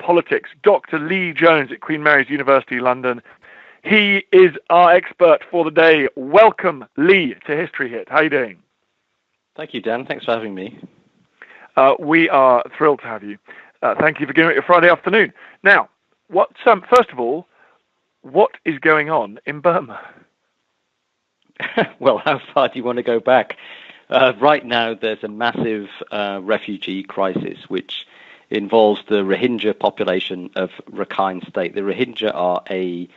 politics, Dr. Lee Jones at Queen Mary's University, London. He is our expert for the day. Welcome, Lee, to History Hit. How are you doing? Thank you, Dan. Thanks for having me. We are thrilled to have you. Thank you for giving it your Friday afternoon. Now, first of all, what is going on in Burma? Well, how far do you want to go back? Right now, there's a massive refugee crisis, which involves the Rohingya population of Rakhine State. The Rohingya are a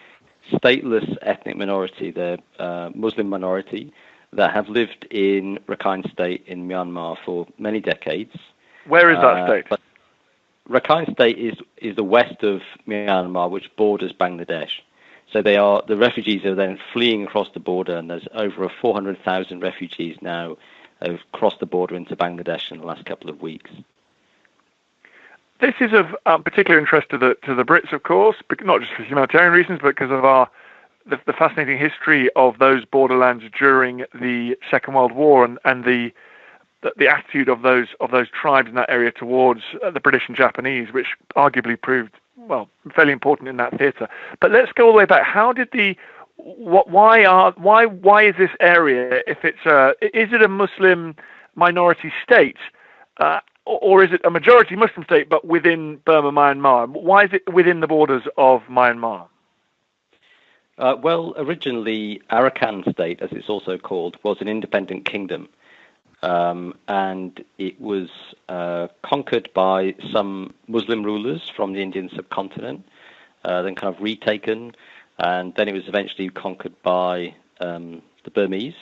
stateless ethnic minority. They're a Muslim minority that have lived in Rakhine State in Myanmar for many decades. Where is that state? But Rakhine State is the west of Myanmar, which borders Bangladesh. So the refugees are then fleeing across the border, and there's over 400,000 refugees now have crossed the border into Bangladesh in the last couple of weeks. This is of particular interest to the Brits, of course, not just for humanitarian reasons, but because of the fascinating history of those borderlands during the Second World War and the attitude of those tribes in that area towards the British and Japanese, which arguably proved fairly important in that theatre. But let's go all the way back. How did why is this area, if is it a Muslim minority state, or is it a majority Muslim state but within Burma, Myanmar? Why is it within the borders of Myanmar? Well, originally Arakan State, as it's also called, was an independent kingdom. And it was conquered by some Muslim rulers from the Indian subcontinent, then kind of retaken, and then it was eventually conquered by the Burmese,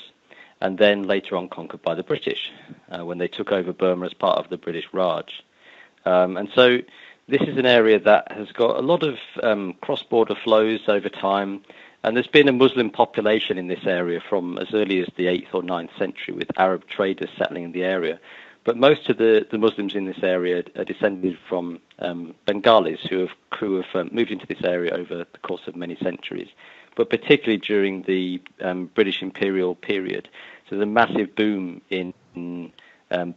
and then later on conquered by the British when they took over Burma as part of the British Raj. And so this is an area that has got a lot of cross-border flows over time. And there's been a Muslim population in this area from as early as the 8th or 9th century, with Arab traders settling in the area. But most of the Muslims in this area are descended from Bengalis who have moved into this area over the course of many centuries, but particularly during the British imperial period. So the massive boom in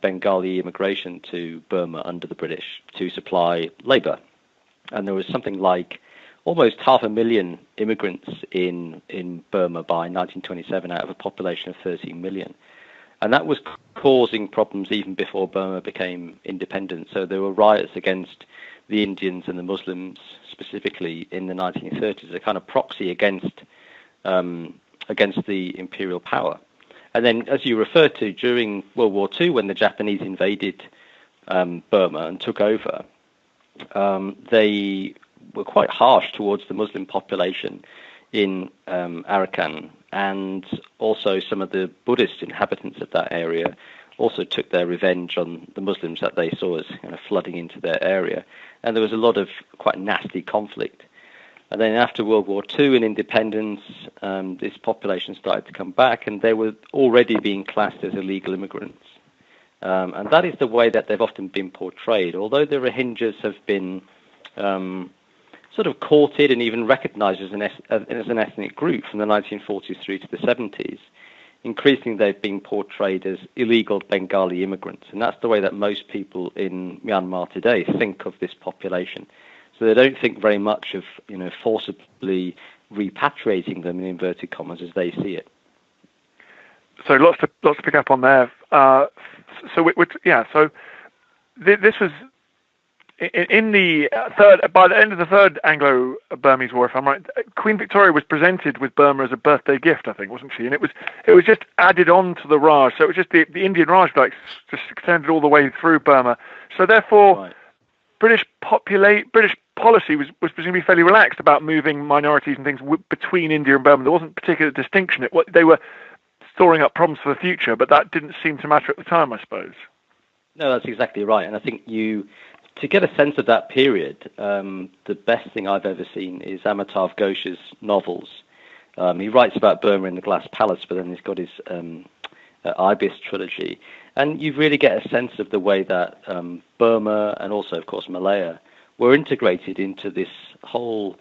Bengali immigration to Burma under the British to supply labour. And there was something like almost 500,000 immigrants in Burma by 1927 out of a population of 13 million. And that was causing problems even before Burma became independent. So there were riots against the Indians and the Muslims specifically in the 1930s, a kind of proxy against the imperial power. And then, as you referred to, during World War II, when the Japanese invaded Burma and took over, they were quite harsh towards the Muslim population in Arakan, and also some of the Buddhist inhabitants of that area also took their revenge on the Muslims that they saw as kind of flooding into their area. And there was a lot of quite nasty conflict. And then after World War II and independence, this population started to come back, and they were already being classed as illegal immigrants. And that is the way that they've often been portrayed. Although the Rohingyas have been sort of courted and even recognized as an ethnic group from the 1940s through to the 70s, increasingly they've been portrayed as illegal Bengali immigrants. And that's the way that most people in Myanmar today think of this population. So they don't think very much of, forcibly repatriating them in inverted commas as they see it. So lots to pick up on there. This was in the by the end of the third Anglo-Burmese War, if I'm right. Queen Victoria was presented with Burma as a birthday gift, I think, wasn't she? And it was just added on to the Raj. So it was just the Indian Raj, just extended all the way through Burma. So therefore, right. British policy was presumably fairly relaxed about moving minorities and things between India and Burma. There wasn't particular distinction. They were storing up problems for the future, but that didn't seem to matter at the time, I suppose. No, that's exactly right. And I think to get a sense of that period, the best thing I've ever seen is Amitav Ghosh's novels. He writes about Burma in The Glass Palace, but then he's got his Ibis trilogy. And you really get a sense of the way that Burma and also, of course, Malaya were integrated into this whole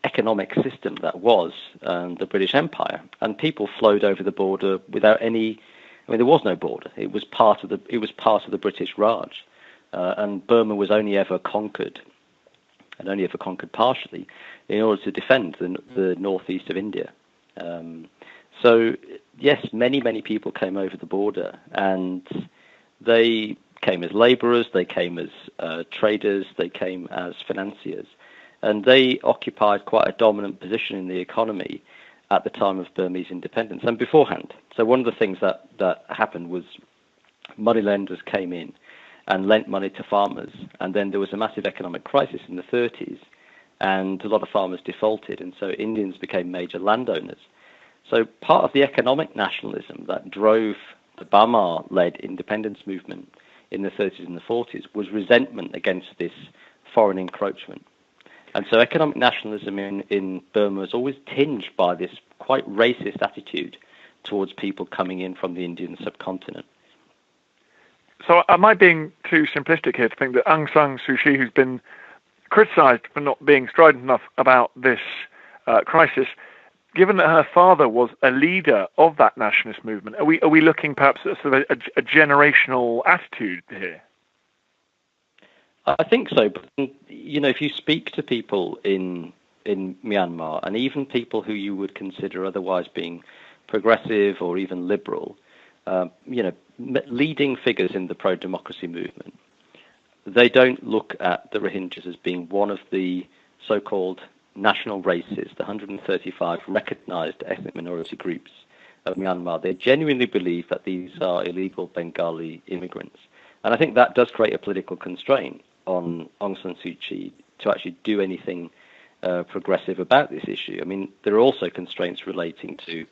economic system that was the British Empire. And people flowed over the border without any... there was no border. It was part of the British Raj. And Burma was only ever conquered and only ever conquered partially, in order to defend the northeast of India. So, yes, many people came over the border, and they came as labourers, they came as traders, they came as financiers, and they occupied quite a dominant position in the economy at the time of Burmese independence and beforehand. So one of the things that happened was moneylenders came in and lent money to farmers, and then there was a massive economic crisis in the 30s, and a lot of farmers defaulted, and so Indians became major landowners. So part of the economic nationalism that drove the Burma-led independence movement in the 30s and the 40s was resentment against this foreign encroachment. And so economic nationalism in Burma is always tinged by this quite racist attitude towards people coming in from the Indian subcontinent. So am I being too simplistic here to think that Aung San Suu Kyi, who's been criticised for not being strident enough about this crisis, given that her father was a leader of that nationalist movement, are we looking perhaps at sort of a generational attitude here? I think so. But, if you speak to people in Myanmar, and even people who you would consider otherwise being progressive or even liberal, leading figures in the pro-democracy movement, they don't look at the Rohingyas as being one of the so-called national races, the 135 recognized ethnic minority groups of Myanmar. They genuinely believe that these are illegal Bengali immigrants. And I think that does create a political constraint on Aung San Suu Kyi to actually do anything progressive about this issue. I mean, there are also constraints relating to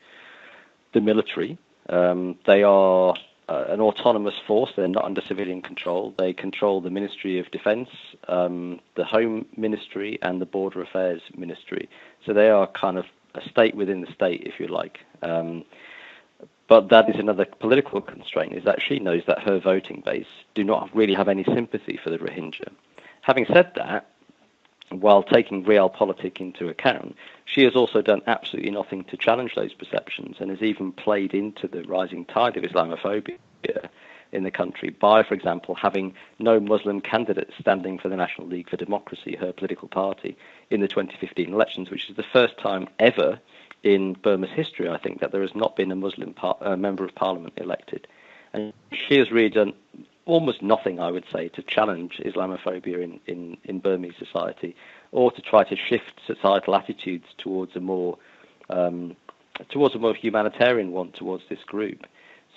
the military. They are an autonomous force. They're not under civilian control. They control the Ministry of Defense, the Home Ministry, and the Border Affairs Ministry. So they are kind of a state within the state, if you like. But that is another political constraint, is that she knows that her voting base do not really have any sympathy for the Rohingya. Having said that, while taking realpolitik into account, she has also done absolutely nothing to challenge those perceptions, and has even played into the rising tide of Islamophobia in the country by, for example, having no Muslim candidates standing for the National League for Democracy, her political party, in the 2015 elections, which is the first time ever in Burma's history, I think, that there has not been a Muslim member of parliament elected. And she has really done almost nothing, I would say, to challenge Islamophobia in Burmese society, or to try to shift societal attitudes towards a more humanitarian one towards this group.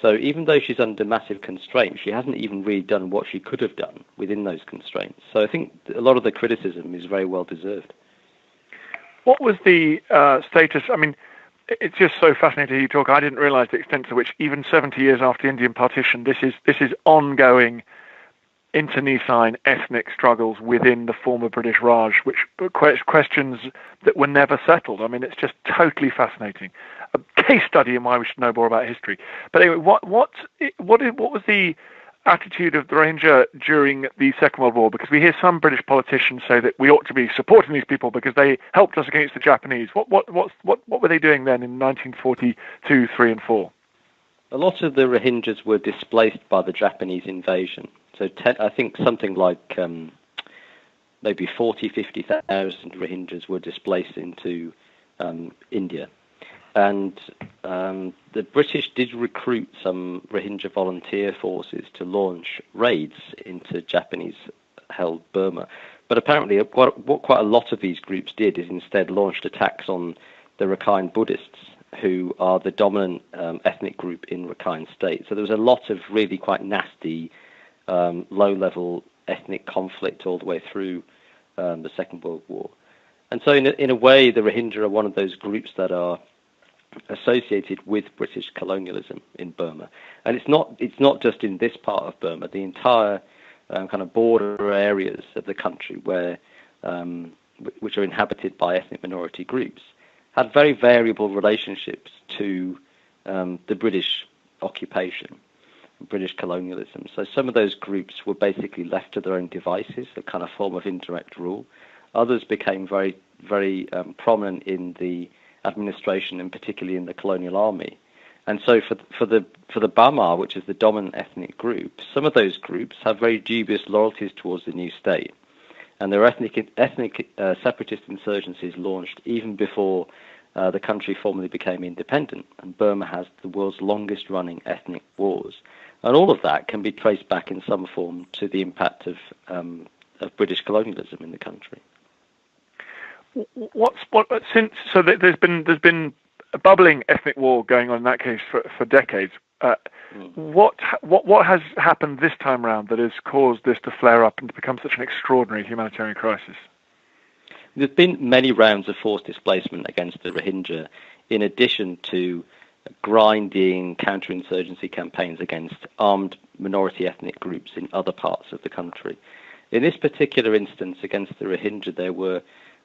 So even though she's under massive constraints, she hasn't even really done what she could have done within those constraints. So I think a lot of the criticism is very well deserved. What was the status? I mean, it's just so fascinating to hear you talk. I didn't realise the extent to which, even 70 years after the Indian partition, this is ongoing internecine ethnic struggles within the former British Raj, which questions that were never settled. I mean, it's just totally fascinating. A case study in why we should know more about history. But anyway, what was the attitude of the Rohingya during the Second World War? Because we hear some British politicians say that we ought to be supporting these people because they helped us against the Japanese. What were they doing then in 1942, 3 and 4? A lot of the Rohingyas were displaced by the Japanese invasion. So I think something like maybe 50,000 Rohingyas were displaced into India. And the British did recruit some Rohingya volunteer forces to launch raids into Japanese-held Burma. But apparently what quite a lot of these groups did is instead launched attacks on the Rakhine Buddhists, who are the dominant ethnic group in Rakhine State. So there was a lot of really quite nasty, low-level ethnic conflict all the way through the Second World War. And so in a way, the Rohingya are one of those groups that are associated with British colonialism in Burma. And it's not just in this part of Burma. The entire kind of border areas of the country which are inhabited by ethnic minority groups had very variable relationships to the British occupation, British colonialism. So some of those groups were basically left to their own devices, a kind of form of indirect rule. Others became very, very prominent in the administration, and particularly in the colonial army. And so for the Bamar, which is the dominant ethnic group, some of those groups have very dubious loyalties towards the new state. And there were ethnic separatist insurgencies launched even before the country formally became independent. And Burma has the world's longest-running ethnic wars. And all of that can be traced back in some form to the impact of British colonialism in the country. There's been a bubbling ethnic war going on in that case for decades. What has happened this time round that has caused this to flare up and to become such an extraordinary humanitarian crisis? There's been many rounds of forced displacement against the Rohingya, in addition to grinding counterinsurgency campaigns against armed minority ethnic groups in other parts of the country. In this particular instance against the Rohingya, there were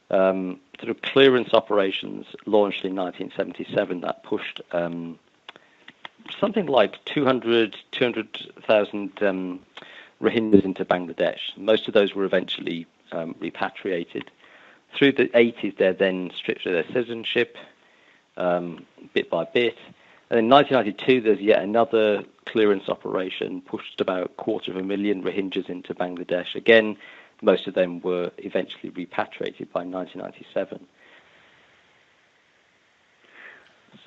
sort of clearance operations launched in 1977 that pushed something like 200,000 Rohingyas into Bangladesh. Most of those were eventually repatriated. Through the 80s, they're then stripped of their citizenship, bit by bit. And in 1992, there's yet another clearance operation, pushed about 250,000 Rohingyas into Bangladesh. Again, most of them were eventually repatriated by 1997.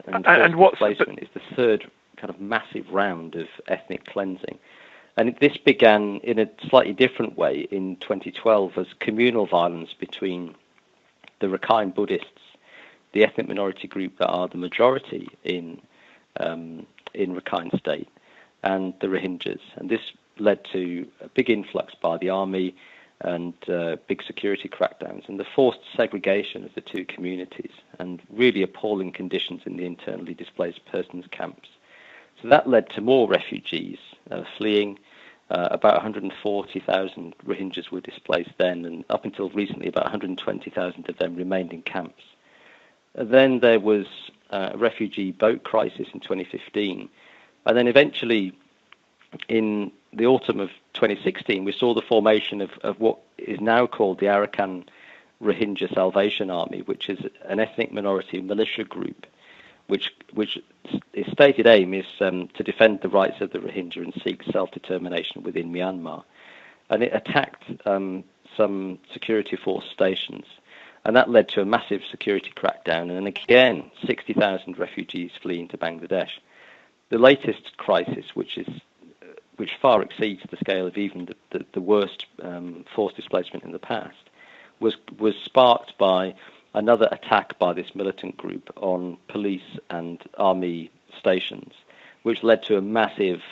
And what's displacement is the third kind of massive round of ethnic cleansing. And this began in a slightly different way in 2012 as communal violence between the Rakhine Buddhists, the ethnic minority group that are the majority in Rakhine State, and the Rohingyas. And this led to a big influx by the army and big security crackdowns and the forced segregation of the two communities and really appalling conditions in the internally displaced persons camps. So that led to more refugees fleeing. About 140,000 Rohingyas were displaced then, and up until recently about 120,000 of them remained in camps. Then there was a refugee boat crisis in 2015, and then eventually in the autumn of 2016 we saw the formation of what is now called the Arakan Rohingya Salvation Army, which is an ethnic minority militia group which its stated aim is to defend the rights of the Rohingya and seek self-determination within Myanmar. And it attacked some security force stations, and that led to a massive security crackdown, and again 60,000 refugees fleeing to Bangladesh. The latest crisis, which far exceeds the scale of even the worst forced displacement in the past, was sparked by another attack by this militant group on police and army stations, which led to a massive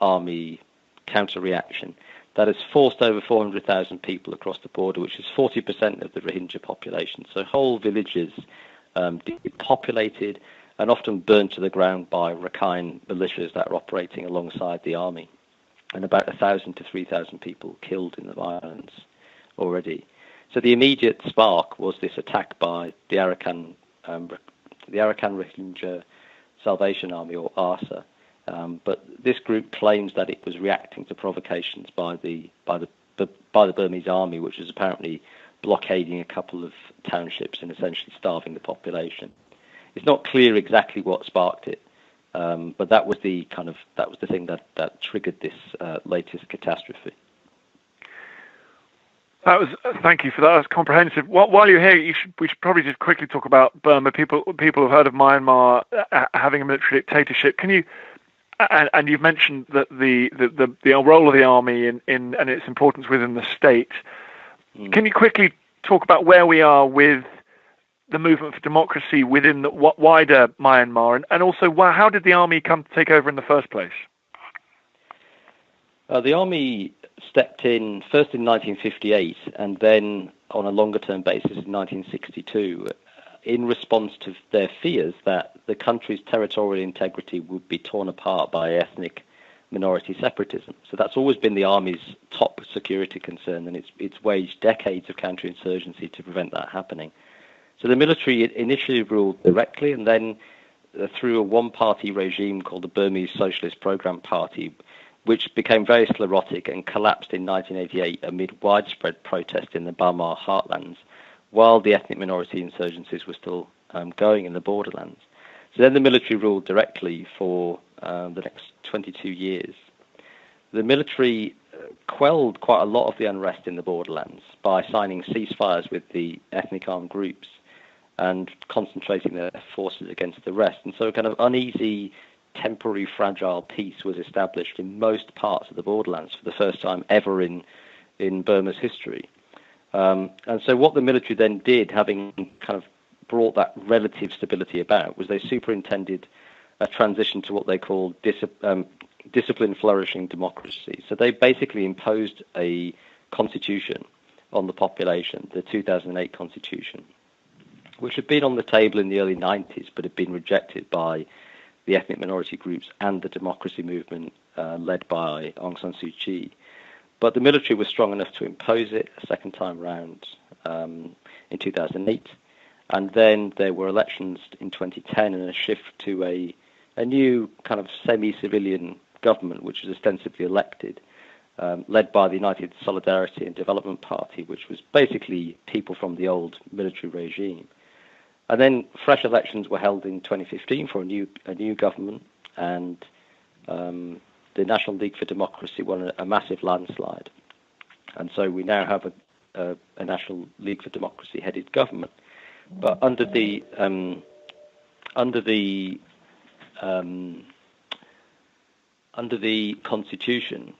army counter-reaction that has forced over 400,000 people across the border, which is 40% of the Rohingya population. So whole villages depopulated and often burned to the ground by Rakhine militias that are operating alongside the army, and about 1,000 to 3,000 people killed in the violence already. So the immediate spark was this attack by the Arakan Rohingya Salvation Army, or ARSA. But this group claims that it was reacting to provocations by the Burmese army, which was apparently blockading a couple of townships and essentially starving the population. It's not clear exactly what sparked it, but that was the thing that triggered this latest catastrophe. Thank you for that. That's comprehensive. While you're here, we should probably just quickly talk about Burma. People have heard of Myanmar having a military dictatorship. Can you? And you've mentioned that the role of the army in and its importance within the state. Can you quickly talk about where we are with the movement for democracy within the wider Myanmar, and also how did the army come to take over in the first place? The army stepped in first in 1958 and then on a longer-term basis in 1962 in response to their fears that the country's territorial integrity would be torn apart by ethnic minority separatism. So that's always been the army's top security concern, and it's waged decades of counterinsurgency to prevent that happening. So the military initially ruled directly, and then through a one-party regime called the Burmese Socialist Program Party, which became very sclerotic and collapsed in 1988 amid widespread protest in the Myanmar heartlands, while the ethnic minority insurgencies were still going in the borderlands. So then the military ruled directly for the next 22 years. The military quelled quite a lot of the unrest in the borderlands by signing ceasefires with the ethnic armed groups and concentrating their forces against the rest. And so a kind of uneasy, temporary, fragile peace was established in most parts of the borderlands for the first time ever in Burma's history. And so what the military then did, having kind of brought that relative stability about, was they superintended a transition to what they called disciplined, flourishing democracy. So they basically imposed a constitution on the population, the 2008 constitution, which had been on the table in the early 90s, but had been rejected by the ethnic minority groups and the democracy movement led by Aung San Suu Kyi. But the military was strong enough to impose it a second time round in 2008. And then there were elections in 2010 and a shift to a new kind of semi-civilian government, which was ostensibly elected, led by the United Solidarity and Development Party, which was basically people from the old military regime. And then fresh elections were held in 2015 for a new government, and the National League for Democracy won a massive landslide. And so we now have a National League for Democracy headed government. But under the constitution,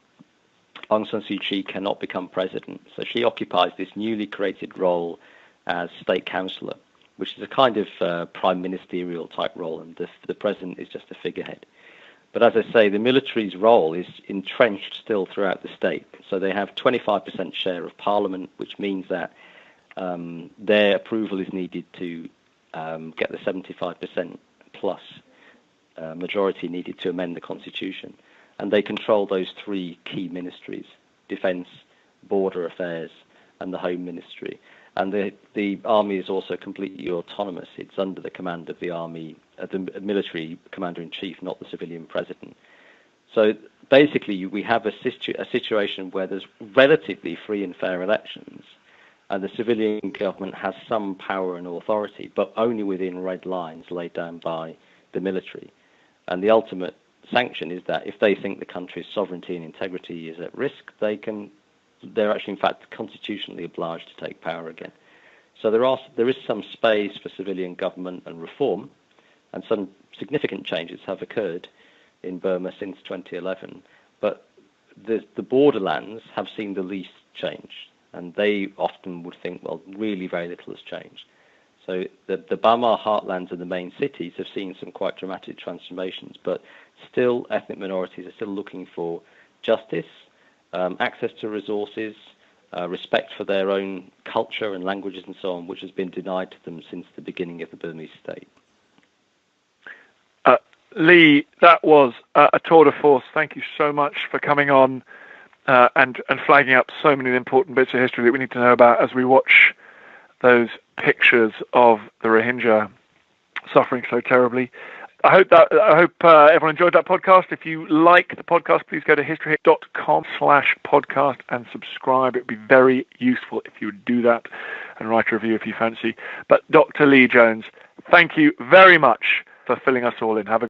Aung San Suu Kyi cannot become president. So she occupies this newly created role as state councillor, which is a kind of prime ministerial type role, and the president is just a figurehead. But as I say, the military's role is entrenched still throughout the state. So they have 25% share of parliament, which means that their approval is needed to get the 75% plus majority needed to amend the constitution. And they control those three key ministries: defence, border affairs, and the home ministry. And the army is also completely autonomous. It's under the command of the army, the military commander-in-chief, not the civilian president. So basically, we have a situation where there's relatively free and fair elections, and the civilian government has some power and authority, but only within red lines laid down by the military. And the ultimate sanction is that if they think the country's sovereignty and integrity is at risk, they're actually, in fact, constitutionally obliged to take power again. So there is some space for civilian government and reform, and some significant changes have occurred in Burma since 2011. But the borderlands have seen the least change, and they often would think, well, really very little has changed. So the Bamar heartlands and the main cities have seen some quite dramatic transformations, but still ethnic minorities are still looking for justice, access to resources, respect for their own culture and languages and so on, which has been denied to them since the beginning of the Burmese state. Lee, that was a tour de force. Thank you so much for coming on and flagging up so many important bits of history that we need to know about as we watch those pictures of the Rohingya suffering so terribly. I hope everyone enjoyed that podcast. If you like the podcast, please go to historyhit.com/podcast and subscribe. It would be very useful if you would do that and write a review if you fancy. But Dr. Lee Jones, thank you very much for filling us all in. Have a